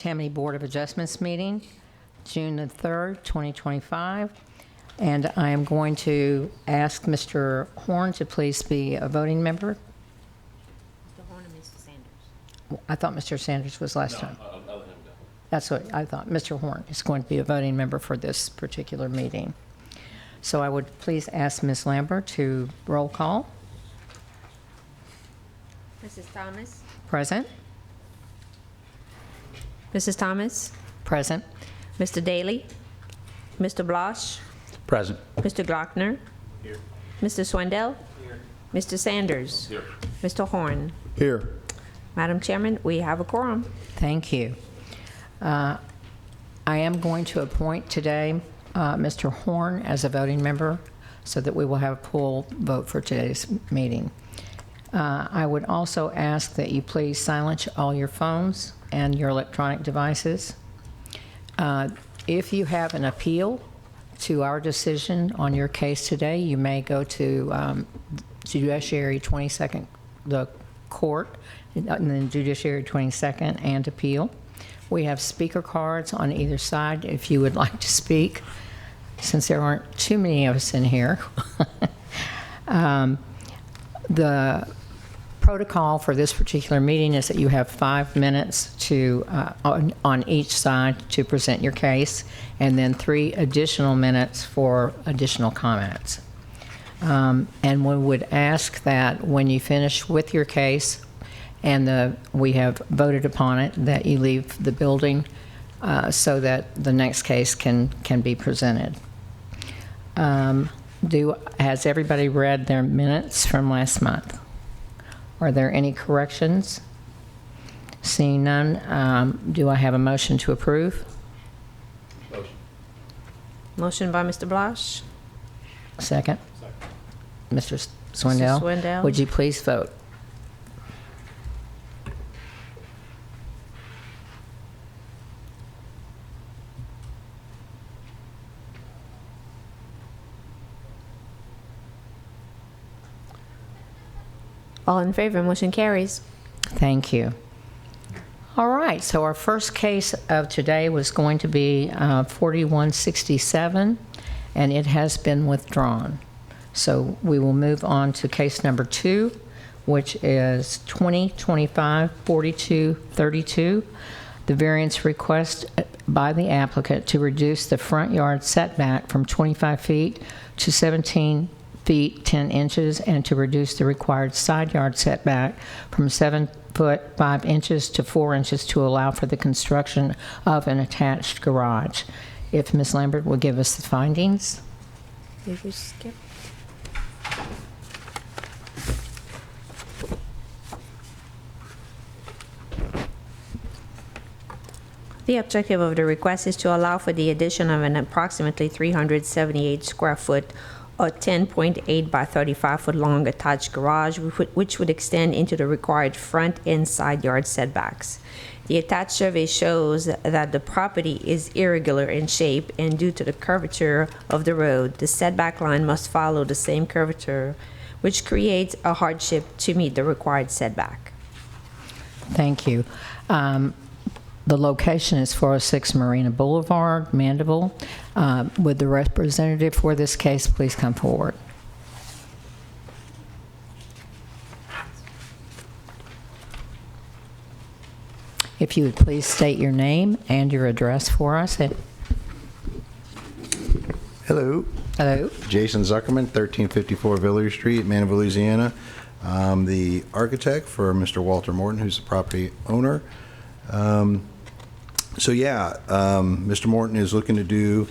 Tammany Board of Adjustments meeting, June the 3rd, 2025. And I am going to ask Mr. Horn to please be a voting member. Mr. Horn and Mr. Sanders. I thought Mr. Sanders was last time. I'll let him go. That's what I thought. Mr. Horn is going to be a voting member for this particular meeting. So I would please ask Ms. Lambert to roll call. Mrs. Thomas. Present? Mrs. Thomas. Present. Mr. Daly. Mr. Blosh. Present. Mr. Glockner. Here. Mr. Swindell. Here. Mr. Sanders. Here. Mr. Horn. Here. Madam Chairman, we have a quorum. Thank you. I am going to appoint today Mr. Horn as a voting member so that we will have a full vote for today's meeting. I would also ask that you please silence all your phones and your electronic devices. If you have an appeal to our decision on your case today, you may go to Judiciary 22nd, the court, and then Judiciary 22nd and appeal. We have speaker cards on either side if you would like to speak, since there aren't too many of us in here. The protocol for this particular meeting is that you have 5 minutes to on each side to present your case, and then 3 additional minutes for additional comments. And we would ask that when you finish with your case and we have voted upon it, that you leave the building so that the next case can be presented. Has everybody read their minutes from last month? Are there any corrections? Seeing none, do I have a motion to approve? Motion. Motion by Mr. Blosh. Second. Mr. Swindell? Swindell. Would you please vote? All in favor, motion carries. Thank you. All right, so our first case of today was going to be 4167, and it has been withdrawn. So we will move on to case number 2, which is 2025-4232, the variance request by the applicant to reduce the front yard setback from 25 feet to 17 feet 10 inches and to reduce the required side yard setback from 7 foot 5 inches to 4 inches to allow for the construction of an attached garage. If Ms. Lambert will give us the findings. Did we skip? The objective of the request is to allow for the addition of an approximately 378 square foot or 10.8 by 35 foot long attached garage, which would extend into the required front and side yard setbacks. The attached survey shows that the property is irregular in shape, and due to the curvature of the road, the setback line must follow the same curvature, which creates a hardship to meet the required setback. Thank you. The location is 406 Marina Boulevard, Mandeville. Would the representative for this case please come forward? If you would please state your name and your address for us. Hello. Hello. Jason Zuckerman, 1354 Village Street, Mandeville, Louisiana. I'm the architect for Mr. Walter Morton, who's the property owner. Mr. Morton is looking to do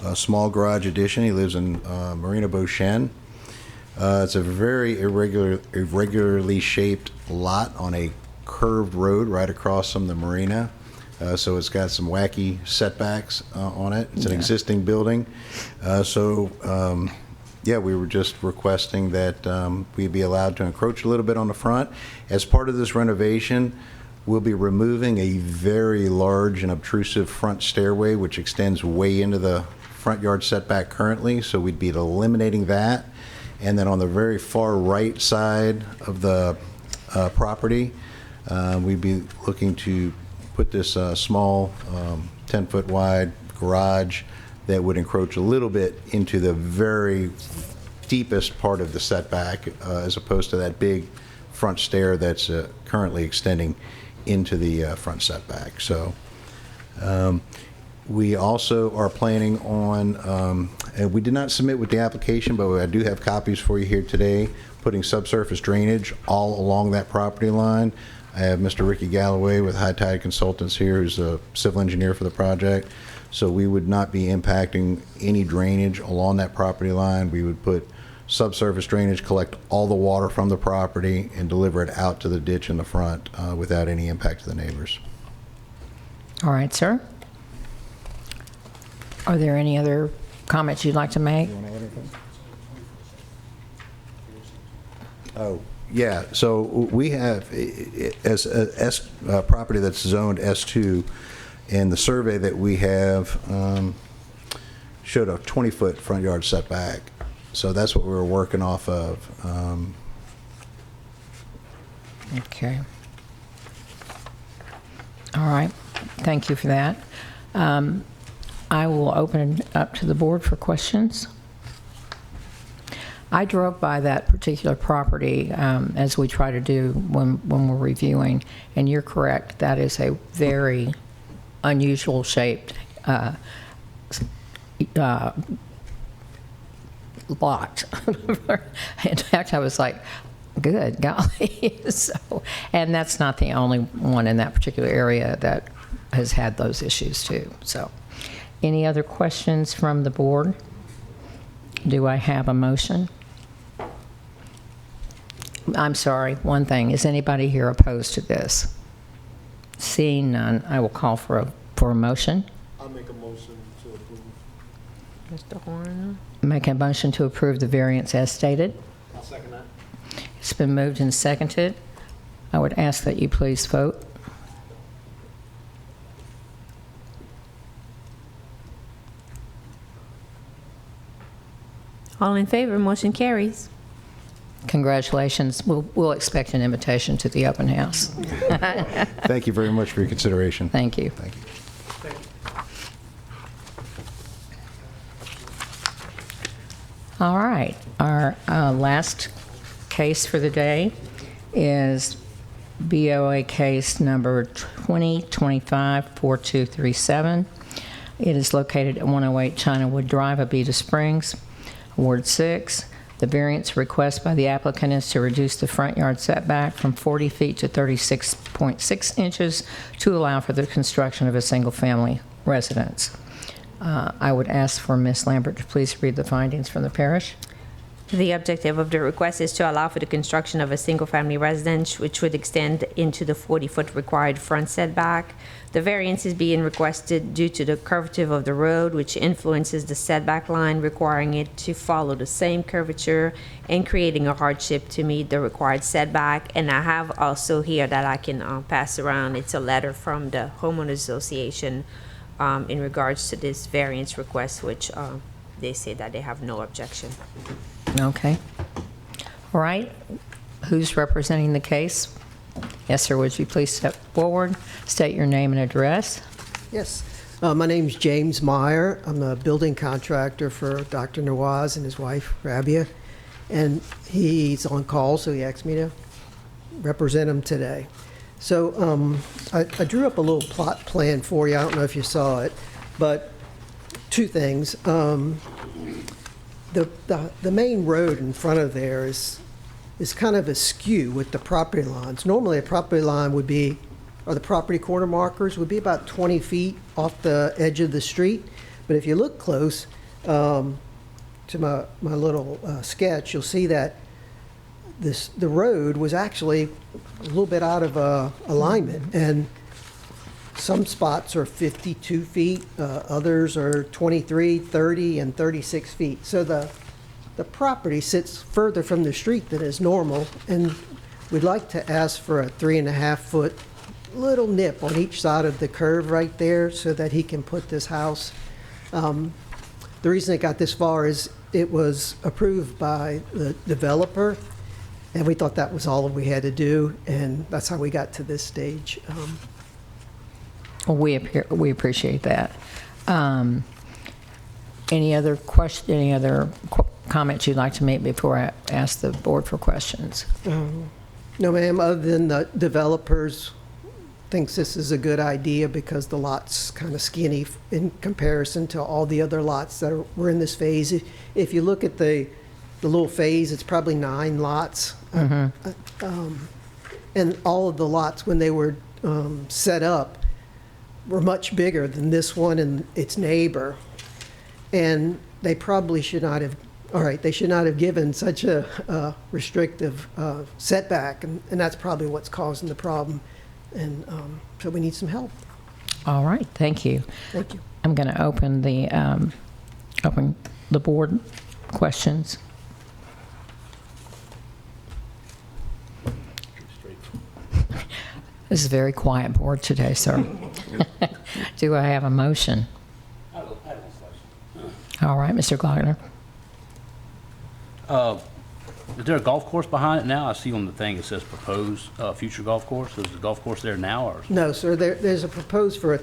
a small garage addition. He lives in Marina Beauchene. It's a very irregularly shaped lot on a curved road right across from the marina. So it's got some wacky setbacks on it. It's an existing building. We were just requesting that we be allowed to encroach a little bit on the front. As part of this renovation, we'll be removing a very large and obtrusive front stairway, which extends way into the front yard setback currently. So we'd be eliminating that. And then on the very far right side of the property, we'd be looking to put this small 10-foot wide garage that would encroach a little bit into the very deepest part of the setback, as opposed to that big front stair that's currently extending into the front setback. So we also are planning on, and we did not submit with the application, but I do have copies for you here today, putting subsurface drainage all along that property line. I have Mr. Ricky Galloway with High Tide Consultants here, who's a civil engineer for the project. So we would not be impacting any drainage along that property line. We would put subsurface drainage, collect all the water from the property, and deliver it out to the ditch in the front without any impact to the neighbors. All right, sir. Are there any other comments you'd like to make? Oh, yeah. So we have, as a property that's zoned S2, and the survey that we have showed a 20-foot front yard setback. So that's what we were working off of. Okay. All right. Thank you for that. I will open it up to the board for questions. I drove by that particular property, as we try to do when we're reviewing, and you're correct. That is a very unusual shaped lot. In fact, I was like, good golly. So, and that's not the only one in that particular area that has had those issues too. So, any other questions from the board? Do I have a motion? I'm sorry, one thing. Is anybody here opposed to this? Seeing none, I will call for a motion. I'll make a motion to approve. Mr. Horn? Make a motion to approve the variance as stated. I'll second that. It's been moved and seconded. I would ask that you please vote. All in favor, motion carries. Congratulations. We'll expect an invitation to the open house. Thank you very much for your consideration. Thank you. Thank you. All right. Our last case for the day is BOA case number 2025-4237. It is located at 108 Chinawood Drive, Abita Springs, Ward 6. The variance request by the applicant is to reduce the front yard setback from 40 feet to 36.6 inches to allow for the construction of a single-family residence. I would ask for Ms. Lambert to please read the findings from the parish. The objective of the request is to allow for the construction of a single-family residence, which would extend into the 40-foot required front setback. The variance is being requested due to the curvature of the road, which influences the setback line, requiring it to follow the same curvature and creating a hardship to meet the required setback. And I have also here that I can pass around. It's a letter from the homeowners association in regards to this variance request, which they say that they have no objection. Okay. All right. Who's representing the case? Yes, sir. Would you please step forward, state your name and address? Yes. My name's James Meyer. I'm a building contractor for Dr. Nawaz and his wife, Rabia. And he's on call, so he asked me to represent him today. So I drew up a little plot plan for you. I don't know if you saw it, but two things. The main road in front of there is kind of askew with the property lines. Normally, a property line would be, or the property corner markers would be about 20 feet off the edge of the street. But if you look close to my little sketch, you'll see that the road was actually a little bit out of alignment, and some spots are 52 feet, others are 23, 30, and 36 feet. So the property sits further from the street than is normal, and we'd like to ask for a 3.5-foot little nip on each side of the curve right there so that he can put this house. The reason it got this far is it was approved by the developer, and we thought that was all we had to do, and that's how we got to this stage. Well, we appreciate that. Any other comments you'd like to make before I ask the board for questions? No, ma'am, other than the developers thinks this is a good idea because the lot's kind of skinny in comparison to all the other lots that were in this phase. If you look at the little phase, it's probably 9 lots. And all of the lots, when they were set up, were much bigger than this one and its neighbor. And they probably should not have, they should not have given such a restrictive setback, and that's probably what's causing the problem. And so we need some help. All right, thank you. Thank you. I'm going to open the board questions. This is a very quiet board today, sir. Do I have a motion? I have one question. All right, Mr. Glockner. Is there a golf course behind it now? I see on the thing it says proposed future golf course. Is the golf course there now, or? No, sir, there's a proposed for a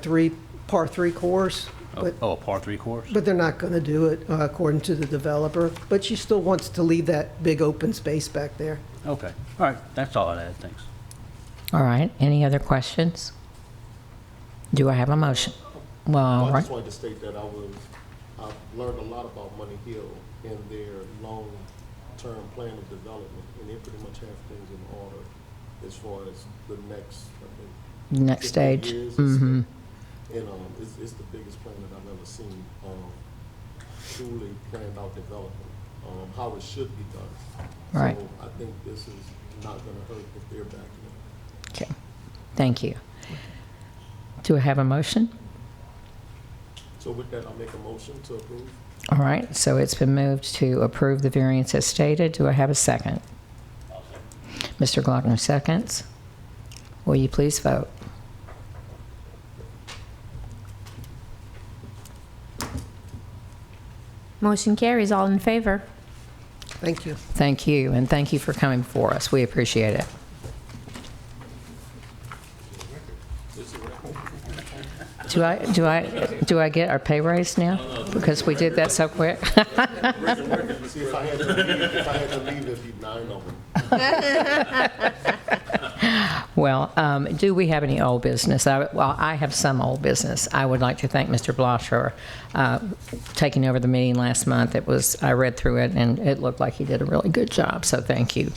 par 3 course, but a par 3 course? they're not going to do it according to the developer. But she still wants to leave that big open space back there. Okay. All right. That's all I had. Thanks. All right, any other questions? Do I have a motion? Well, all I right. just wanted to state that I've learned a lot about Money Hill and their long-term plan of development, and they pretty much have things in order as far as the next, I think, Next 50 stage. years or Mm-hmm. so. And it's the biggest plan that I've ever seen, truly planned out development, how it should be done. Right. So I think this is not going to hurt if they're backing it. Okay, thank you. Do I have a motion? So with that, I'll make a motion to approve. All right, so it's been moved to approve the variance as stated. Do I have a second? Mr. Glockner seconds. Will you please vote? Motion carries. All in favor? Thank you. Thank you, and thank you for coming before us. We appreciate it. Do I get our pay raise now? Because we did that so quick? See, if I had to leave, it'd be 9 of them. Well, do we have any old business? I have some old business. I would like to thank Mr. Blosh for taking over the meeting last month. I read through it, and it looked like he did a really good job, so thank you.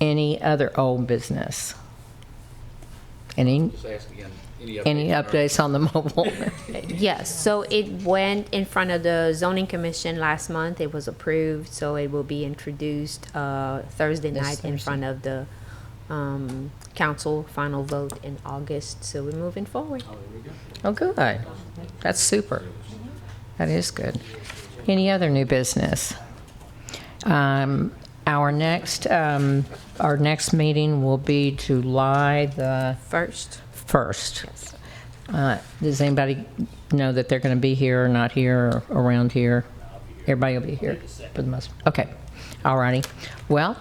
Any other old business? Just ask again. Any updates on the mobile? Yes, so it went in front of the zoning commission last month. It was approved, so it will be introduced Thursday This night in Thursday. front of the council, final vote in August. So we're moving forward. Oh, good. That's super. That is good. Any other new business? Our next meeting will be July the First, 1st. Does anybody know that they're going to be here or not here or around here? Everybody will be here for the most. Okay. All righty. Well,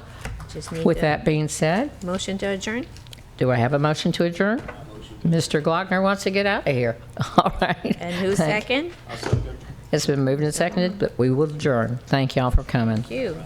just need with a that being said, motion to adjourn. do I have a motion to adjourn? Mr. Glockner wants to get out of here. All right. And who's second? It's been moved and seconded, but we will adjourn. Thank y'all for coming. Thank you.